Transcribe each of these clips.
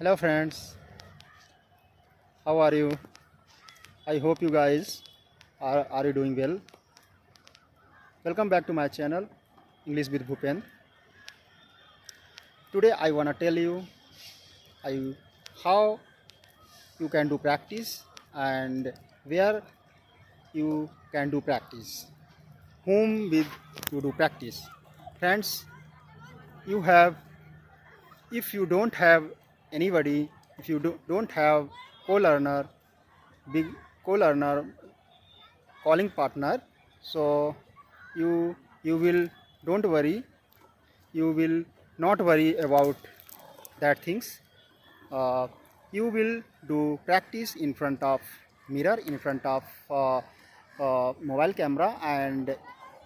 Hello friends, how are you? I hope you guys are you doing well. Welcome back to my channel English with Bhupen. Today I wanna tell you I, how you can do practice and where you can do practice. Whom with you do practice. Friends, you have if you don't have anybody, if you don't have co-learner, big co-learner calling partner, so you will don't worry, you will not worry about that things. uh, you will do practice in front of mirror, in front of mobile camera, and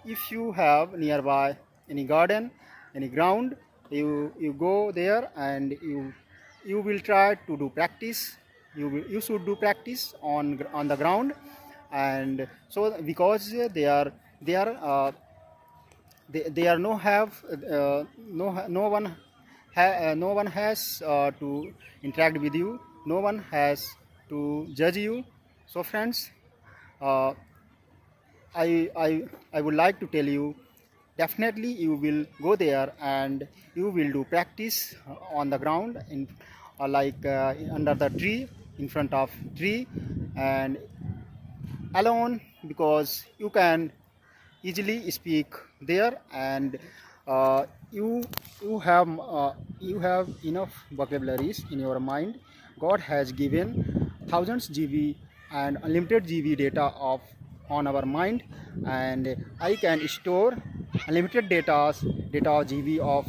if you have nearby any garden, any ground, you go there and you will try to do practice. You should do practice on the ground. And so because they are no have no one no one has to interact with you, no one has to judge you. So friends, uh, I would like to tell you, definitely you will go there and you will do practice on the ground in under the tree, in front of tree, and alone, because you can easily speak there. And you you have enough vocabularies in your mind. God has given thousands GB and unlimited GB data of on our mind, and I can store unlimited data GB of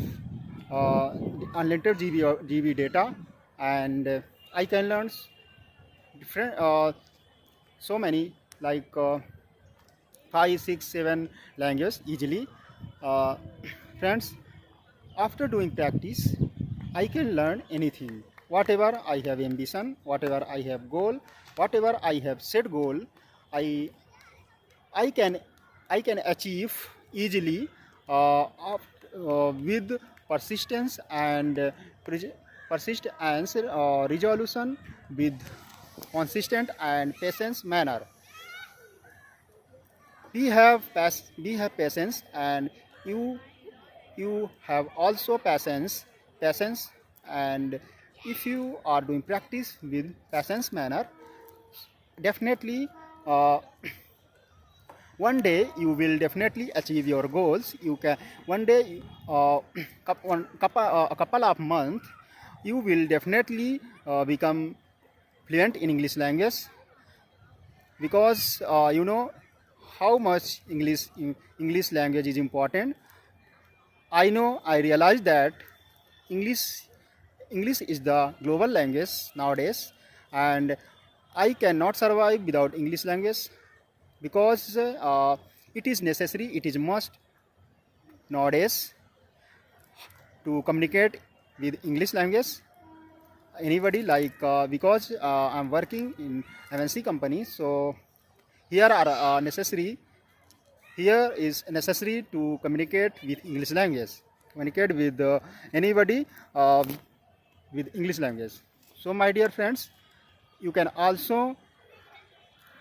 uh, unlimited GB data, and I can learn different so many, like 5, 6, 7 languages easily. Uh, Friends, after doing practice, I can learn anything. Whatever I have ambition, whatever I have goal, whatever I have set goal, I I can I can achieve easily with persistence and persistence resolution, with consistent and patience manner. We have patience, and you you have also patience. And if you are doing practice with patience manner, definitely uh, one day you will definitely achieve your goals. You can one day, a couple of months, you will definitely become fluent in English language, because you know how much English language is important. I know, I realize that English English is the global language nowadays, and I cannot survive without English language, because it is necessary, it is must nowadays to communicate with English language. Anybody, like because I'm working in MNC company, so here are necessary here is necessary to communicate with English language, communicate with anybody with English language. So my dear friends, you can also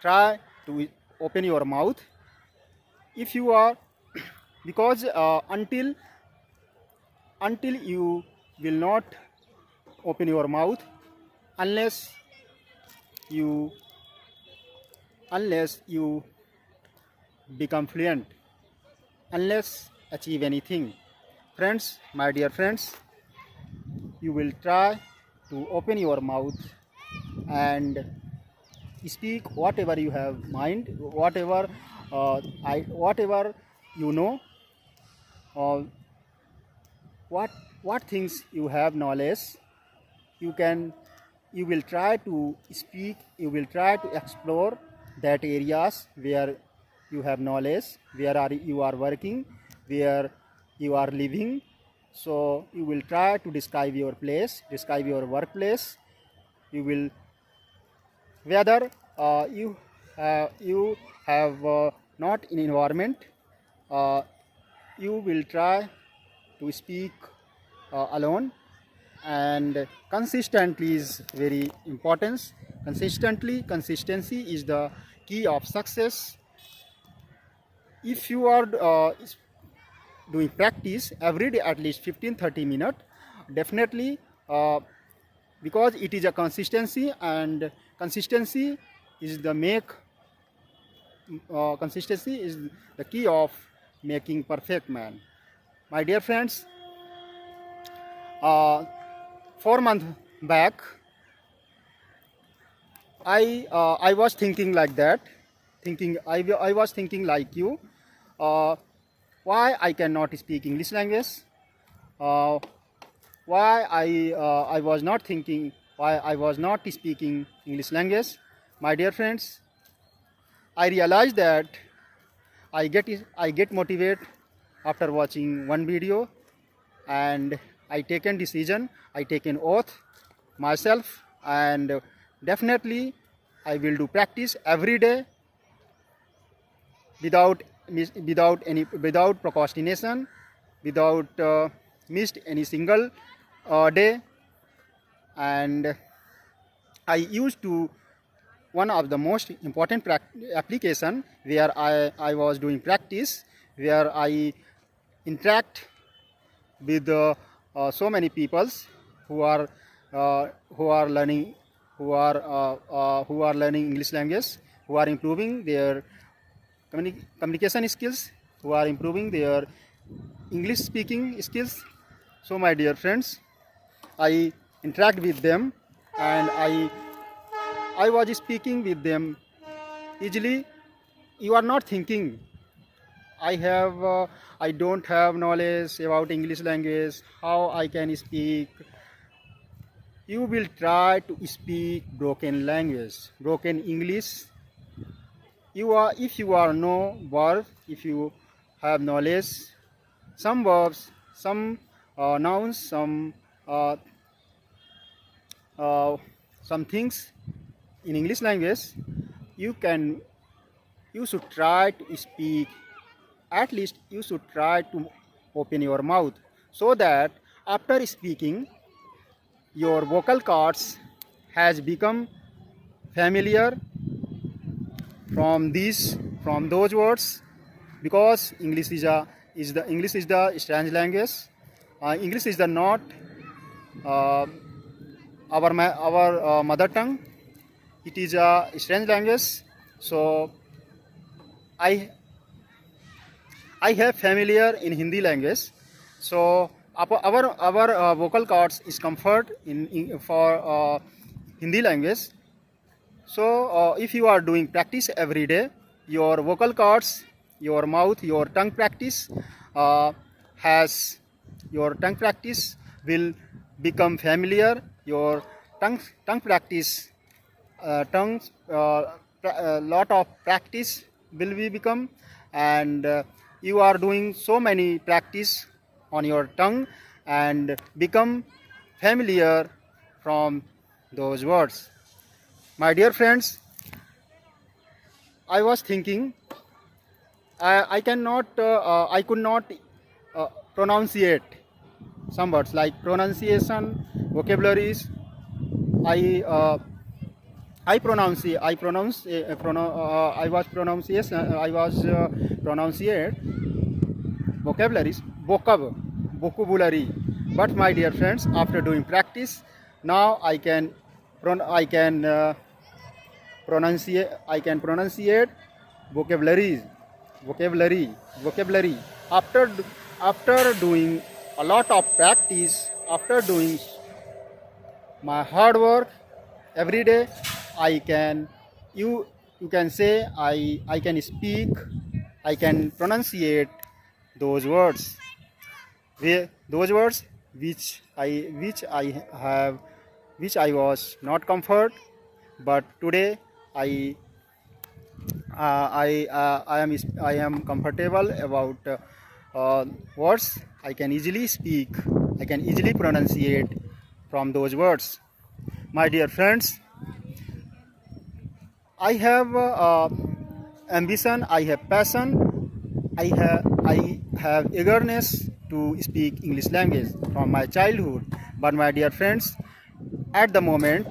try to open your mouth if you are because until you will not open your mouth, unless you you become fluent, unless achieve anything. Friends, my dear friends, you will try to open your mouth and speak whatever you have mind, whatever you know, uh, what things you have knowledge. You can you will try to speak, you will try to explore that areas where you have knowledge, where are you are working, where you are living. So you will try to describe your place, describe your workplace. You will, whether you have not in environment, uh, you will try to speak alone. and consistently is very important. Consistency is the key of success. If you are doing practice every day at least 15-30 minutes, definitely, because it is a consistency, and consistency is the consistency is the key of making perfect man. My dear friends, 4 months back, I was thinking like that, I was thinking like you, why I cannot speak English language, uh, why I was not thinking, why I was not speaking English language. My dear friends, I realized that I get motivated after watching one video, and I taken decision, I taken oath myself, and definitely I will do practice every day without procrastination, without missed any single day. And I used to one of the most important application where I was doing practice, where I interact with so many peoples who are uh, who are learning who are learning English language, who are improving their communication skills, who are improving their English speaking skills. So my dear friends, I interact with them, and I was speaking with them easily. You are not thinking I don't have knowledge about English language, how I can speak. You will try to speak broken language, broken English. If you are no verb, if you have knowledge, some verbs, some nouns, uh, uh, some things in English language, you can you should try to speak. At least you should try to open your mouth, so that after speaking, your vocal cords has become familiar from those words, because English is the strange language. English is the not uh, our mother tongue. It is a strange language. So I I have familiar in Hindi language. So our vocal cords is comfort in for Hindi language. So if you are doing practice every day, your vocal cords, your mouth, your tongue practice has your tongue practice will become familiar. Your tongue practice, lot of practice will be become, and you are doing so many practice on your tongue and become familiar from those words. My dear friends, I was thinking I could not pronunciate some words like pronunciation, vocabularies. I uh, I was pronunciate vocabularies, vocabulary. But my dear friends, after doing practice, now I can pronunciate vocabularies, vocabulary. After doing a lot of practice, after doing my hard work every day, I can you can say I can speak, I can pronunciate those words, those words which I was not comfort, but today I am comfortable about words. I can easily speak, I can easily pronunciate from those words. My dear friends, I have ambition, I have passion, I have eagerness to speak English language from my childhood. But my dear friends, at the moment,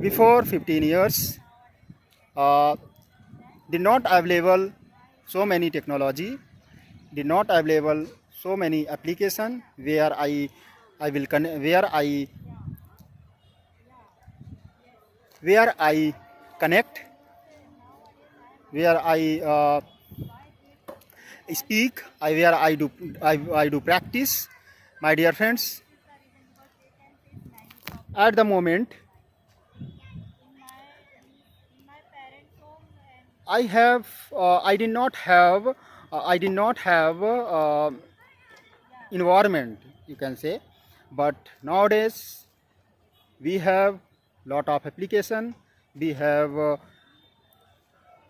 before 15 years, uh, did not available so many technology, did not available so many application where I will where I connect, where I speak, I do practice. My dear friends, at the moment I did not have environment, you can say, but nowadays we have lot of application, we have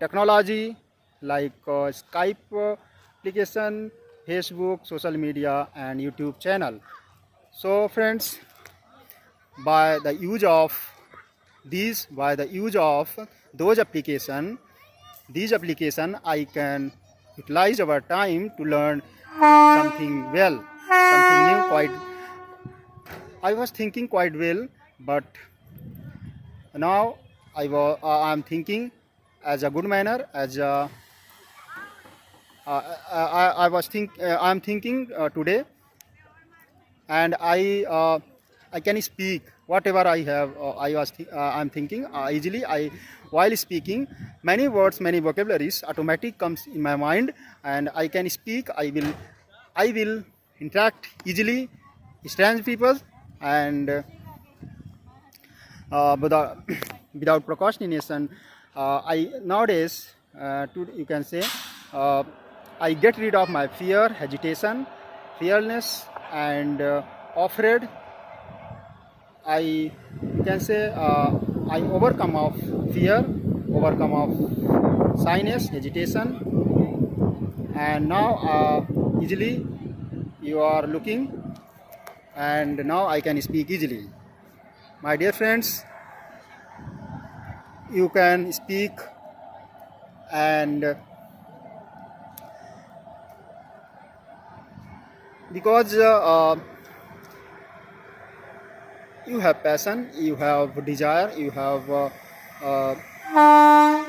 technology like Skype application, Facebook, social media, and YouTube channel. So friends, by the use of by the use of those application, these application, I can utilize our time to learn something well, something new. Quite, I was thinking quite well, but now I'm thinking as a good manner, as a I was I'm thinking today, and I can speak whatever I have. I'm thinking easily. I while speaking, many words, many vocabularies automatic comes in my mind, and I can speak. I will interact easily, strange people, and without without procrastination. I nowadays, you can say, uh, I get rid of my fear, hesitation, fearlessness, and afraid. I can say I overcome of fear, overcome of shyness, hesitation, and now easily you are looking, and now I can speak easily. My dear friends, you can speak, and because you have passion, you have desire, you have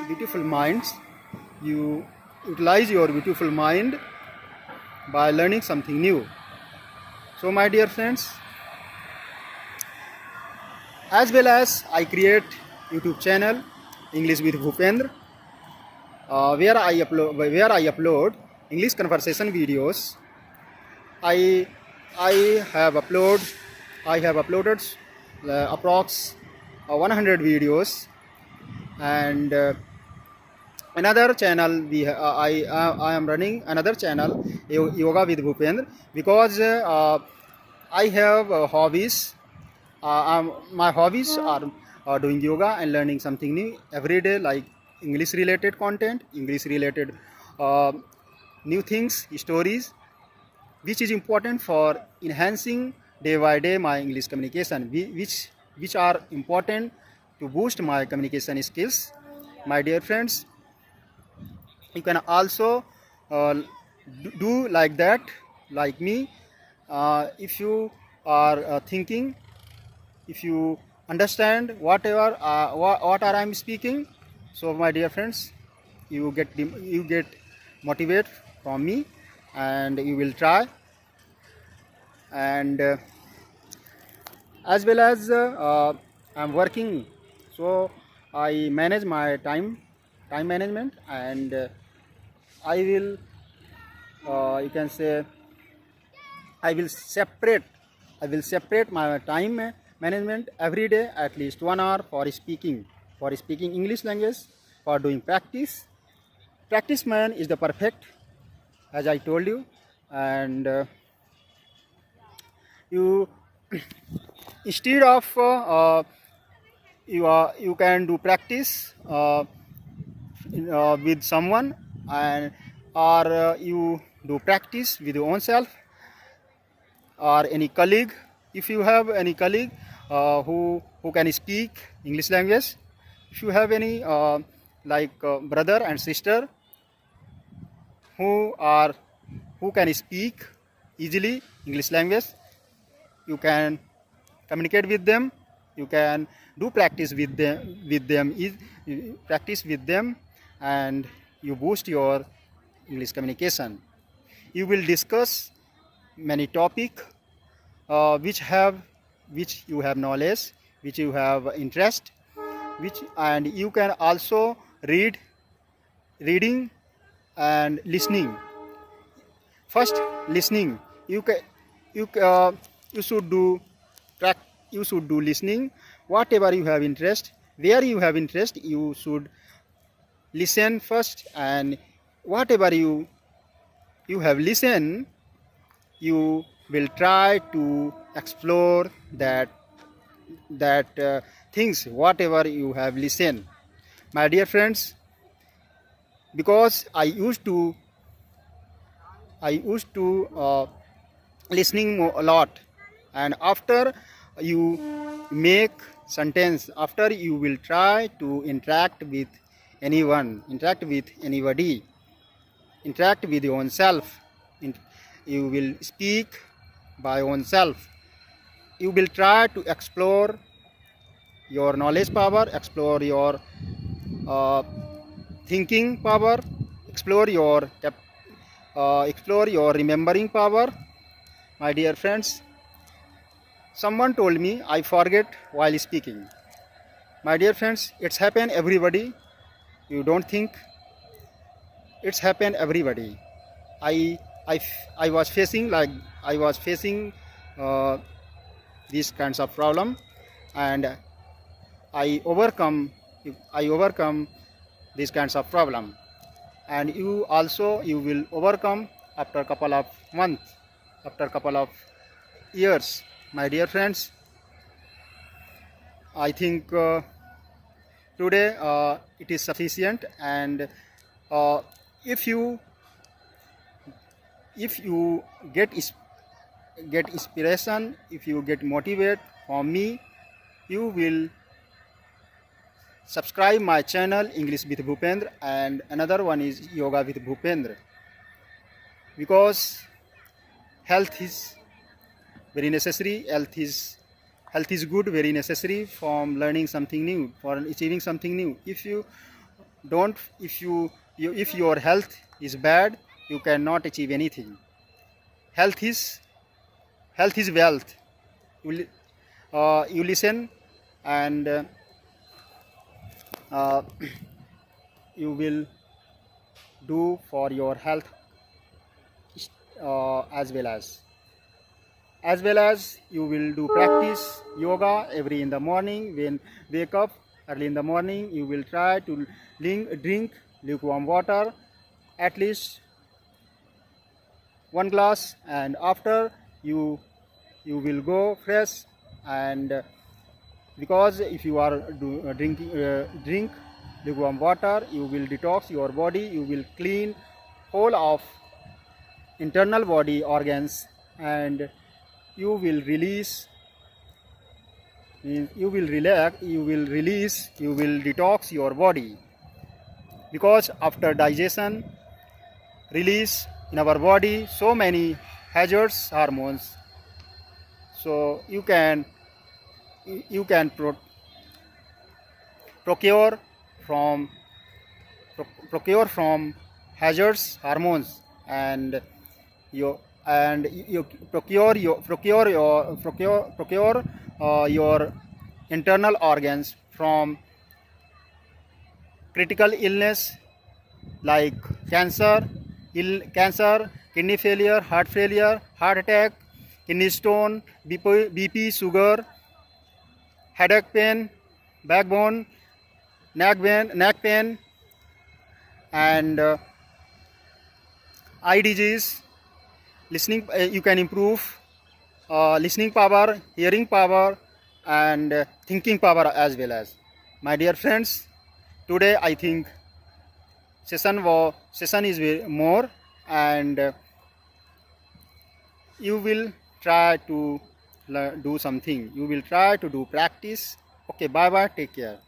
beautiful minds, you utilize your beautiful mind by learning something new. So my dear friends, as well as I create YouTube channel English with Bhupendra, where I upload English conversation videos. I I have upload I have uploaded approx 100 videos, and another channel I am running another channel, Yoga with Bhupendra, because I have hobbies. My hobbies are doing yoga and learning something new every day, like English related content, English related uh, new things, stories, which is important for enhancing day by day my English communication, which are important to boost my communication skills. My dear friends, you can also uh, do like that, like me. If you are thinking, if you understand whatever what are I'm speaking, so my dear friends, you get motivate from me, and you will try, and as well as I'm working, so I manage my time management, and I will you can say I will separate I will separate my time management every day at least 1 hour for speaking English language, for doing practice. Practice man is the perfect, as I told you, and you instead of you can do practice with someone, and or you do practice with your own self or any colleague. If you have any colleague who can speak English language, if you have any brother and sister who are who can speak easily English language, you can communicate with them, you can do practice with them practice with them, and you boost your English communication. You will discuss many topic which you have knowledge, which you have interest, and you can also reading and listening. First, listening. You can you you should do track. You should do listening. Whatever you have interest, where you have interest, you should listen first, and whatever you have listened, you will try to explore that things whatever you have listened. My dear friends, because I used to listening a lot, and after you make sentence, after you will try to interact with anyone, interact with anybody, interact with your own self, you will speak by oneself, you will try to explore your knowledge power, explore your uh, thinking power, explore your remembering power. My dear friends, someone told me I forget while speaking. My dear friends, it's happened everybody. You don't think it's happened everybody. I I was facing uh, these kinds of problem, and I overcome I overcome these kinds of problem, and you will overcome after a couple of months, after a couple of years. My dear friends, I think today it is sufficient, and uh, if you get inspiration, if you get motivate from me, you will subscribe my channel English with Bhupendra, and another one is Yoga with Bhupendra, because health is very necessary. Health is good, very necessary from learning something new, for achieving something new. If you don't if your health is bad, you cannot achieve anything. Health is wealth. You listen, and uh, you will do for your health, as well as you will do practice yoga every in the morning. When wake up early in the morning, you will try to drink lukewarm water, at least 1 glass, and after you will go fresh. And because if you are drink lukewarm water, you will detox your body, you will clean whole of internal body organs, and you will release, you will relax, you will release, you will detox your body, because after digestion release in our body so many hazardous hormones. So you can procure from hazardous hormones, and you procure your internal organs from critical illness like cancer, kidney failure, heart attack, kidney stone, BP, sugar, headache pain, backbone, neck pain, and eye disease. Listening, you can improve listening power, hearing power, and thinking power as well as. My dear friends, today I think session is more, and you will try to do something, you will try to do practice. Okay, bye bye, take care.